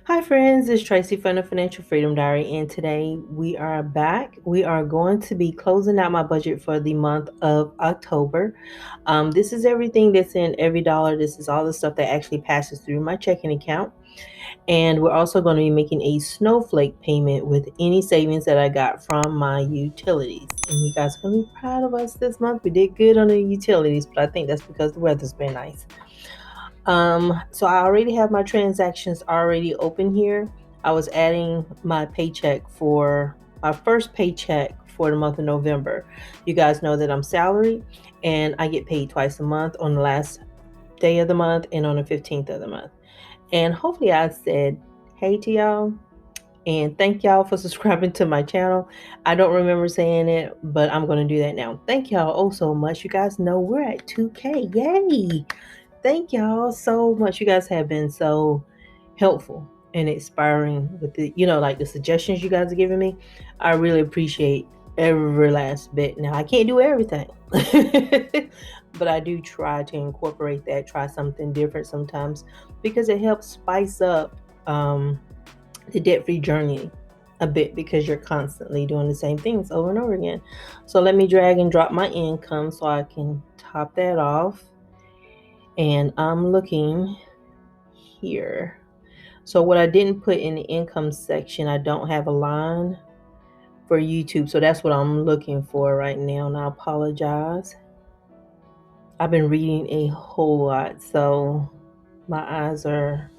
Hi friends, it's Tracy from the Financial Freedom Diary, and today we are back. We are going to be closing out my budget for the month of October. This is everything that's in EveryDollar. This is all the stuff that actually passes through my checking account. And we're also going to be making a snowflake payment with any savings that I got from my utilities. And you guys are going to be proud of us this month. We did good on the utilities, but I think that's because the weather's been nice. So I already have my transactions already open here. I was adding my paycheck for my first paycheck for the month of November. You guys know that I'm salaried and I get paid twice a month, on the last day of the month and on the 15th of the month. And hopefully I said hey to y'all and thank y'all for subscribing to my channel. I don't remember saying it, but I'm going to do that now. Thank y'all oh so much. You guys know we're at 2K. Yay! Thank y'all so much. You guys have been so helpful and inspiring with like the suggestions you guys are giving me. I really appreciate every last bit. Now I can't do everything, but I do try to incorporate that, try something different sometimes, because it helps spice up the debt-free journey a bit, because you're constantly doing the same things over and over again. So let me drag and drop my income so I can top that off. And I'm looking here. So what I didn't put in the income section, I don't have a line for YouTube. So that's what I'm looking for right now. And I apologize. I've been reading a whole lot, so my eyes are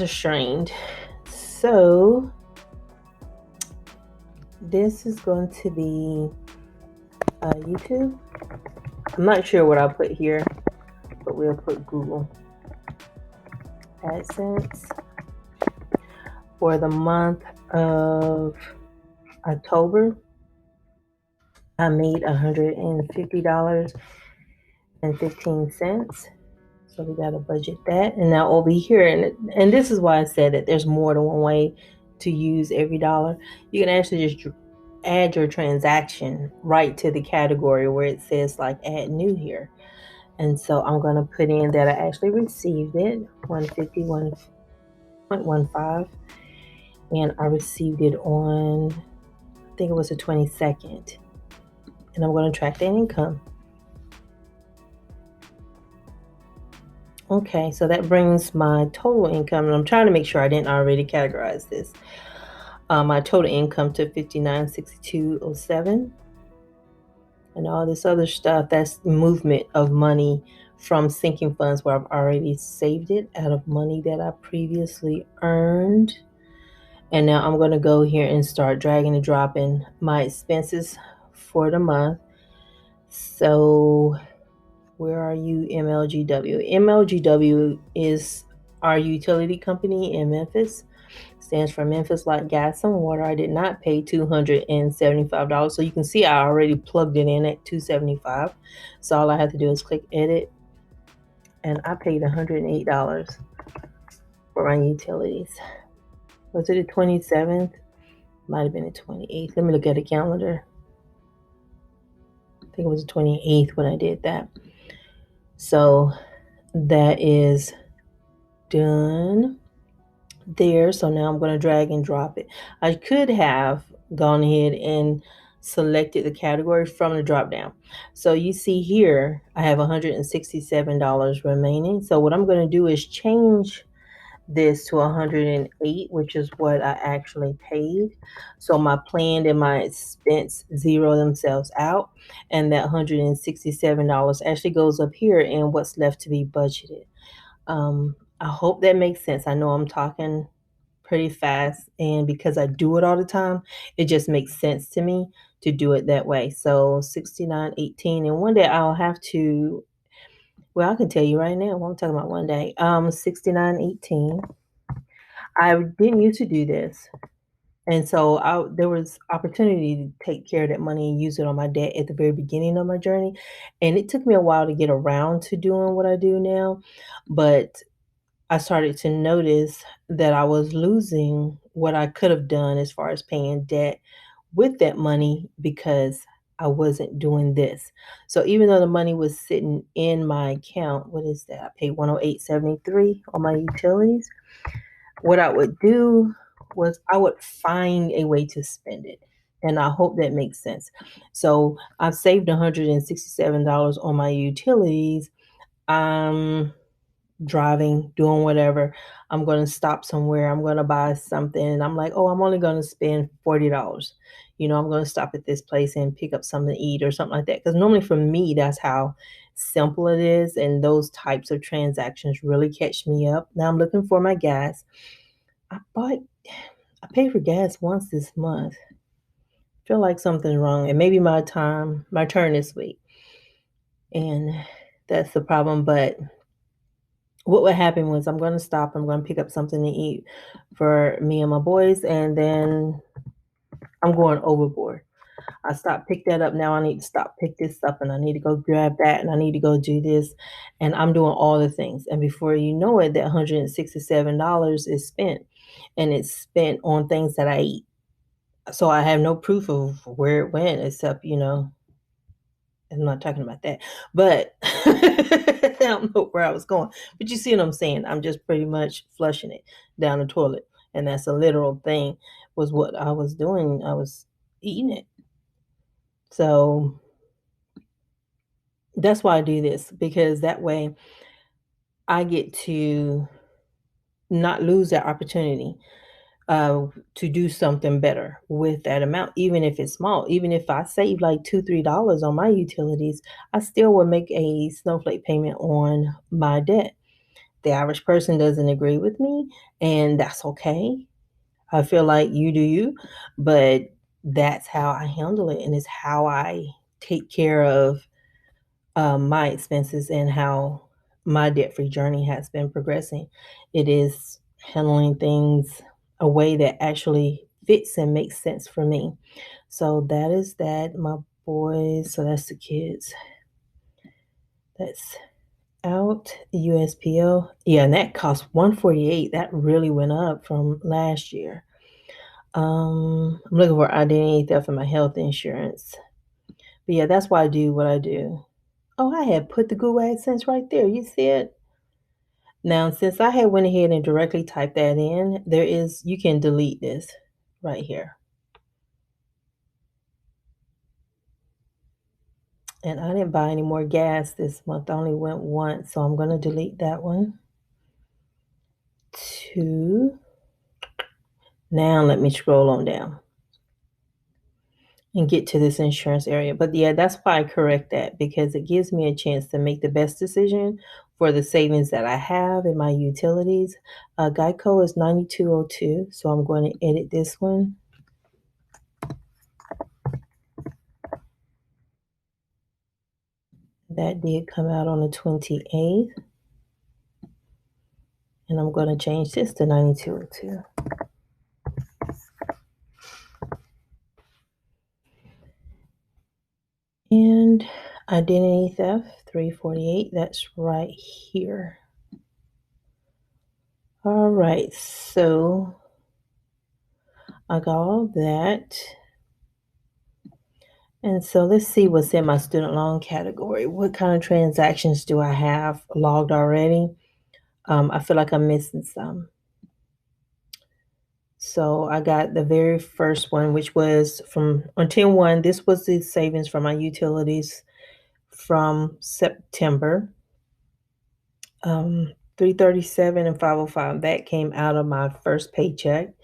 strained. So this is going to be YouTube. I'm not sure what I'll put here, but we'll put Google AdSense. For the month of October, I made $150.15. So we got to budget that. And now over here, and this is why I said that there's more than one way to use EveryDollar. You can actually just add your transaction right to the category where it says like add new here. And so I'm going to put in that I actually received it, 151.15. And I received it on, I think it was the 22nd. And I'm going to track that income. Okay, so that brings my total income, and I'm trying to make sure I didn't already categorize this. My total income to $59.6207. And all this other stuff, that's movement of money from sinking funds where I've already saved it out of money that I previously earned. And now I'm going to go here and start dragging and dropping my expenses for the month. So where are you, MLGW? MLGW is our utility company in Memphis. Stands for Memphis Light Gas and Water. I did not pay $275. So you can see I already plugged it in at $275. So all I have to do is click edit. And I paid $108 for my utilities. Was it the 27th? Might have been the 28th. Let me look at the calendar. I think it was the 28th when I did that. So that is done there. So now I'm going to drag and drop it. I could have gone ahead and selected the category from the drop down. So you see here, I have $167 remaining. So what I'm going to do is change this to 108, which is what I actually paid. So my plan and my expense zero themselves out, and that $167 actually goes up here in what's left to be budgeted. I hope that makes sense. I know I'm talking pretty fast, and because I do it all the time, it just makes sense to me to do it that way. So 69.18, and one day I'll have to, well, I can tell you right now, I'm talking about one day. 69.18. I didn't used to do this. And so there was opportunity to take care of that money and use it on my debt at the very beginning of my journey. And it took me a while to get around to doing what I do now. But I started to notice that I was losing what I could have done as far as paying debt with that money, because I wasn't doing this. So even though the money was sitting in my account, what is that? I paid 108.73 on my utilities. What I would do was I would find a way to spend it. And I hope that makes sense. So I've saved $167 on my utilities. I'm driving, doing whatever. I'm going to stop somewhere. I'm going to buy something. And I'm like, oh, I'm only going to spend $40. I'm going to stop at this place and pick up something to eat or something like that. Because normally for me, that's how simple it is. And those types of transactions really catch me up. Now I'm looking for my gas. I paid for gas once this month. I feel like something's wrong. And maybe my turn this week. And that's the problem. But what would happen was I'm going to stop. I'm going to pick up something to eat for me and my boys, and then I'm going overboard. I stopped, pick that up. Now I need to stop, pick this up, and I need to go grab that, and I need to go do this, and I'm doing all the things. And before you know it, that $167 is spent, and it's spent on things that I eat. So I have no proof of where it went, except I'm not talking about that, but I don't know where I was going. But you see what I'm saying? I'm just pretty much flushing it down the toilet. And that's a literal thing, was what I was doing. I was eating it. So that's why I do this, because that way I get to not lose that opportunity to do something better with that amount, even if it's small. Even if I save like $2-3 on my utilities, I still will make a snowflake payment on my debt. The average person doesn't agree with me, and that's okay. I feel like you do you, but that's how I handle it, and it's how I take care of my expenses and how my debt-free journey has been progressing. It is handling things a way that actually fits and makes sense for me. So that is that, my boys. So that's the kids. That's out. USPO. Yeah, and that cost $148. That really went up from last year. I'm looking for identity theft and my health insurance. But yeah, that's why I do what I do. Oh, I had put the Google AdSense right there. You see it? Now, since I had went ahead and directly typed that in, you can delete this right here. And I didn't buy any more gas this month. I only went once, so I'm going to delete that one. 2. Now let me scroll on down and get to this insurance area. But yeah, that's why I correct that, because it gives me a chance to make the best decision for the savings that I have in my utilities. Geico is 9202, so I'm going to edit this one. That did come out on the 28th. And I'm going to change this to 9202. And identity theft, 348. That's right here. All right, so I got all that. And so let's see what's in my student loan category. What kind of transactions do I have logged already? I feel like I'm missing some. So I got the very first one, which was on 10/1. This was the savings from my utilities from September. 337 and 505. That came out of my first paycheck.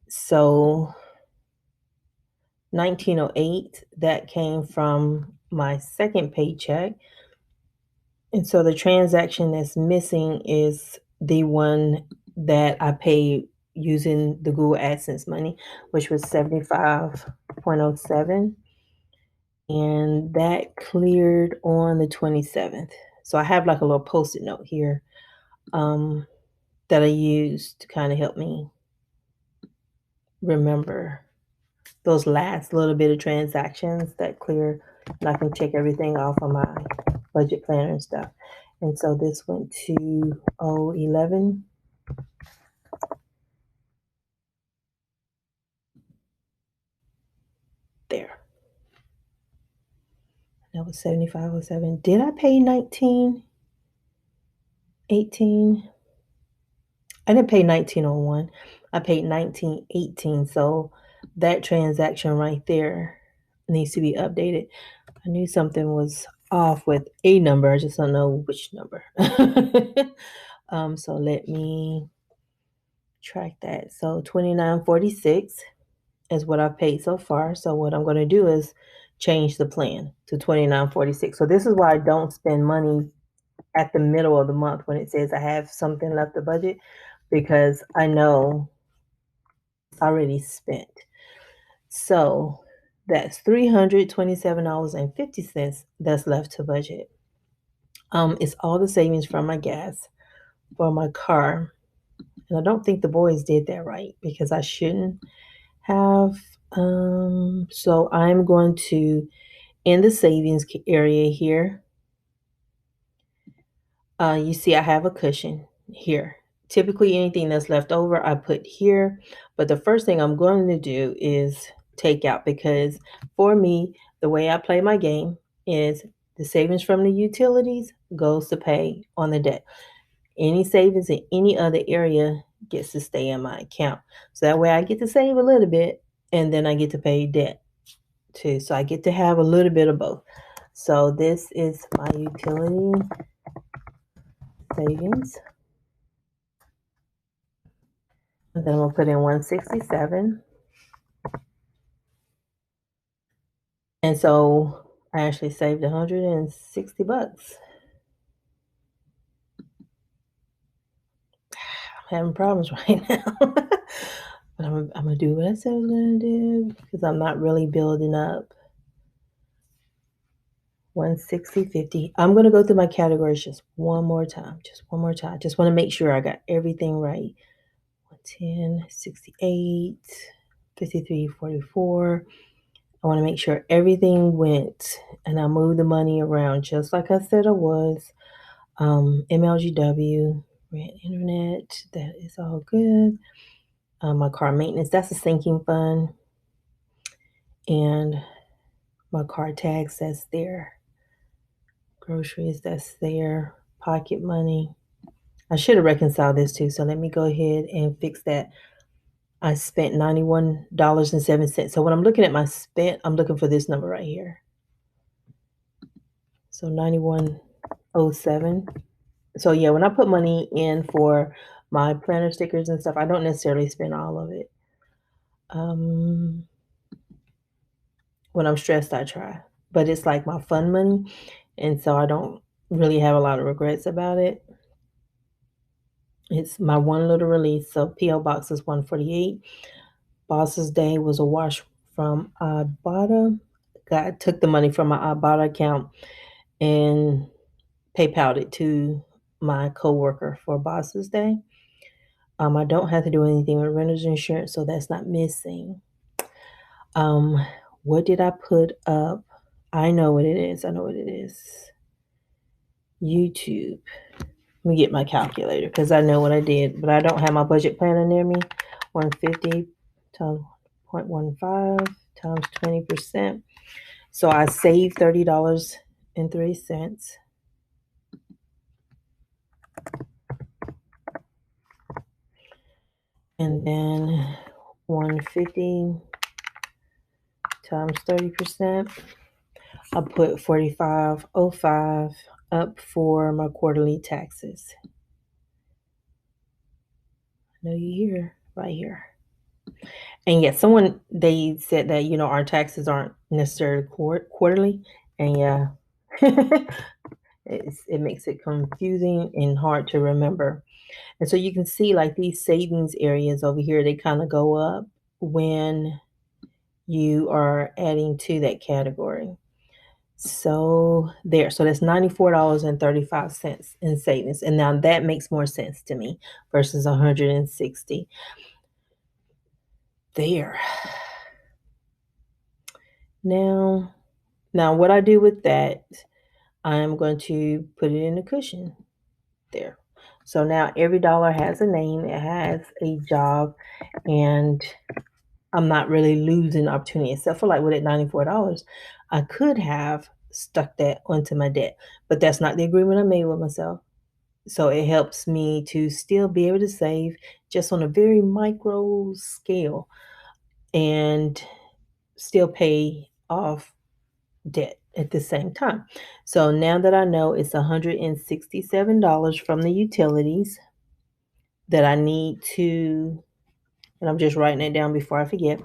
So 1908, that came from my second paycheck. And so the transaction that's missing is the one that I paid using the Google AdSense money, which was 75.07. And that cleared on the 27th. So I have like a little post-it note here that I used to kind of help me remember those last little bit of transactions that clear, and I can check everything off on my budget planner and stuff. And so this went to 011. There. That was 7507. Did I pay 1918? I didn't pay 1901. I paid 1918. So that transaction right there needs to be updated. I knew something was off with a number. I just don't know which number. So let me track that. So 2946 is what I've paid so far. So what I'm going to do is change the plan to 2946. So this is why I don't spend money at the middle of the month when it says I have something left to budget, because I know it's already spent. So that's $327.50 that's left to budget. It's all the savings from my gas for my car. And I don't think the boys did that right, because I shouldn't have. So I'm going to, in the savings area here, you see I have a cushion here. Typically anything that's left over I put here, but the first thing I'm going to do is take out, because for me, the way I play my game is the savings from the utilities goes to pay on the debt. Any savings in any other area gets to stay in my account. So that way I get to save a little bit and then I get to pay debt too. So I get to have a little bit of both. So this is my utility savings. And then we'll put in 167. And so I actually saved 160 bucks. I'm having problems right now. But I'm going to do what I said I was going to do, because I'm not really building up. 160.50. I'm going to go through my categories just one more time. Just want to make sure I got everything right. 110, 68, 53, 44. I want to make sure everything went, and I moved the money around just like I said I was. MLGW, rent, internet, that is all good. My car maintenance, that's a sinking fund. And my car tags, that's there. Groceries, that's there. Pocket money. I should have reconciled this too, so let me go ahead and fix that. I spent $91.07. So when I'm looking at my spent, I'm looking for this number right here. So 9107. So yeah, when I put money in for my planner stickers and stuff, I don't necessarily spend all of it. When I'm stressed, I try, but it's like my fun money, and so I don't really have a lot of regrets about it. It's my one little release. So PO Box is 148. Boss's Day was a wash from Ibotta. God took the money from my Ibotta account and PayPal'd it to my coworker for Boss's Day. I don't have to do anything with renter's insurance, so that's not missing. What did I put up? I know what it is. YouTube. Let me get my calculator, because I know what I did, but I don't have my budget planner near me. 150 times 0.15 times 20%. So I saved $30.03. And then 150 times 30%. I put 4505 up for my quarterly taxes. I know you hear right here. And yes, they said that, our taxes aren't necessarily quarterly. And yeah, it makes it confusing and hard to remember. And so you can see, like, these savings areas over here, they kind of go up when you are adding to that category. So that's $94.35 in savings. And now that makes more sense to me versus 160 there. Now what I do with that, I'm going to put it in a cushion there. So now EveryDollar has a name, it has a job, and I'm not really losing opportunity, except for like with it $94. I could have stuck that onto my debt. But that's not the agreement I made with myself. So it helps me to still be able to save just on a very micro scale and still pay off debt at the same time. So now that I know it's $167 from the utilities that I need to, and I'm just writing it down before I forget,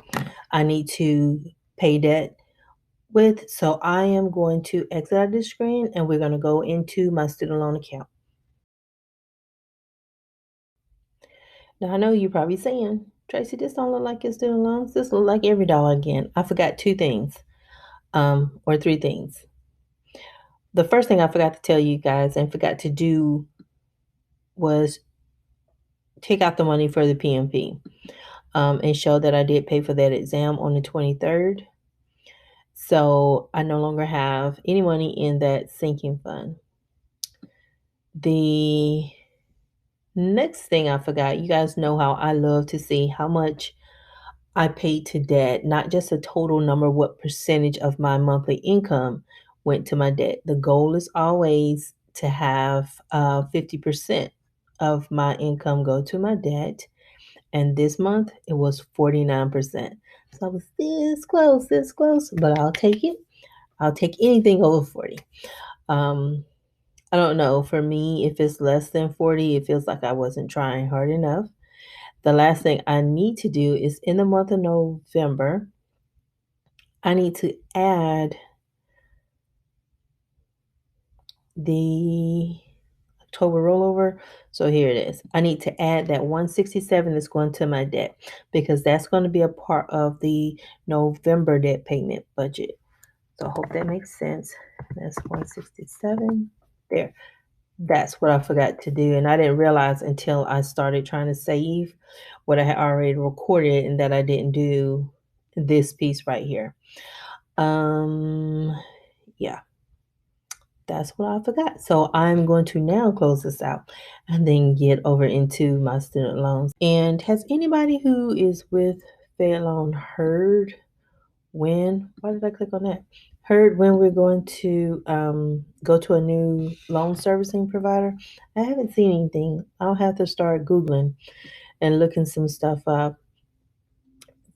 I need to pay debt with. So I am going to exit out this screen and we're going to go into my student loan account. Now I know you're probably saying, Tracy, this don't look like your student loans. This look like EveryDollar again. I forgot two things, or three things. The first thing I forgot to tell you guys and forgot to do was take out the money for the PMP, and show that I did pay for that exam on the 23rd. So I no longer have any money in that sinking fund. The next thing I forgot, you guys know how I love to see how much I paid to debt, not just a total number, what percentage of my monthly income went to my debt. The goal is always to have 50% of my income go to my debt. And this month it was 49%. So I was this close, but I'll take it. I'll take anything over 40. I don't know. For me, if it's less than 40, it feels like I wasn't trying hard enough. The last thing I need to do is in the month of November, I need to add the October rollover. So here it is. I need to add that 167 that's going to my debt because that's going to be a part of the November debt payment budget. So I hope that makes sense. That's 167 there. That's what I forgot to do. And I didn't realize until I started trying to save what I had already recorded and that I didn't do this piece right here. Yeah, that's what I forgot. So I'm going to now close this out and then get over into my student loans. And has anybody who is with Fed Loan heard why did I click on that? Heard when we're going to go to a new loan servicing provider? I haven't seen anything. I'll have to start Googling and looking some stuff up.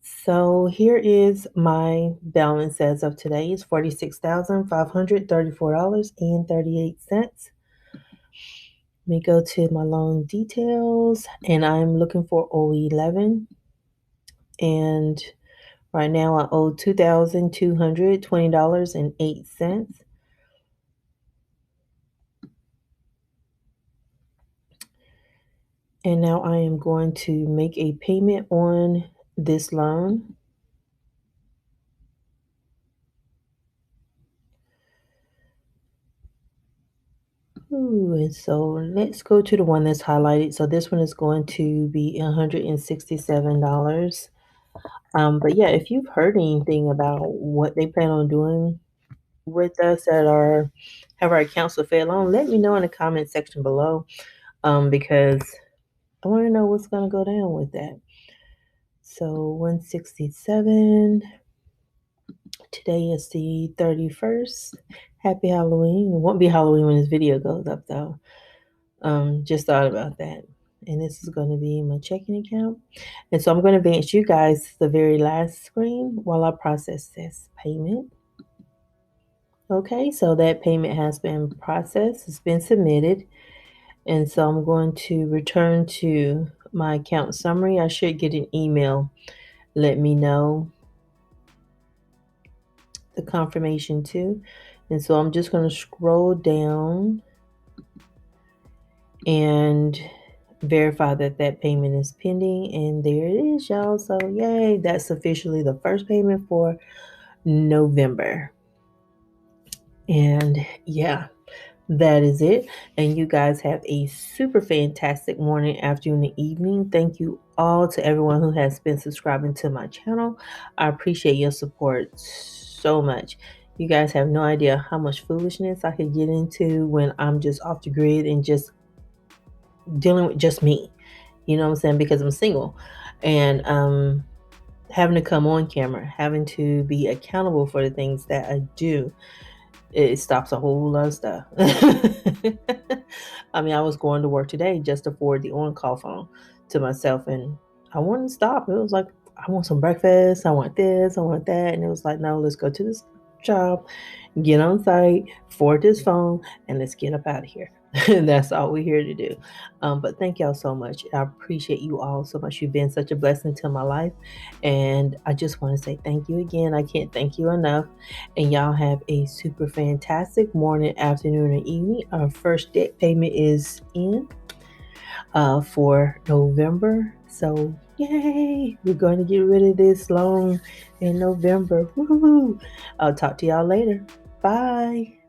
So here is my balance as of today is $46,534.38. Let me go to my loan details and I'm looking for O11 and right now I owe $2,220.08. And now I am going to make a payment on this loan. And so let's go to the one that's highlighted. So this one is going to be $167. But yeah, if you've heard anything about what they plan on doing with us that have our accounts with Fed Loan, let me know in the comment section below. Because I want to know what's going to go down with that. So 167. Today is the 31st. Happy Halloween. It won't be Halloween when this video goes up though. Just thought about that. And this is going to be my checking account. And so I'm going to advance you guys to the very last screen while I process this payment. Okay, so that payment has been processed. It's been submitted. And so I'm going to return to my account summary. I should get an email. Let me know the confirmation too. And so I'm just going to scroll down and verify that that payment is pending. And there it is, y'all. So yay, that's officially the first payment for November. And yeah, that is it. And you guys have a super fantastic morning, afternoon, and evening. Thank you all to everyone who has been subscribing to my channel. I appreciate your support so much. You guys have no idea how much foolishness I could get into when I'm just off the grid and just dealing with just me. You know what I'm saying? Because I'm single. And having to come on camera, having to be accountable for the things that I do. it stops a whole lot of stuff. I mean, I was going to work today just to forward the on-call phone to myself, and I wanted to stop. It was like, I want some breakfast, I want this, I want that. And it was like, no, let's go to this job, get on site, forward this phone, and let's get up out of here. That's all we're here to do. But thank y'all so much. I appreciate you all so much. You've been such a blessing to my life. And I just want to say thank you again. I can't thank you enough. And y'all have a super fantastic morning, afternoon, and evening. Our first debt payment is in for November. So yay, we're going to get rid of this loan in November. Woo-hoo. I'll talk to y'all later. Bye.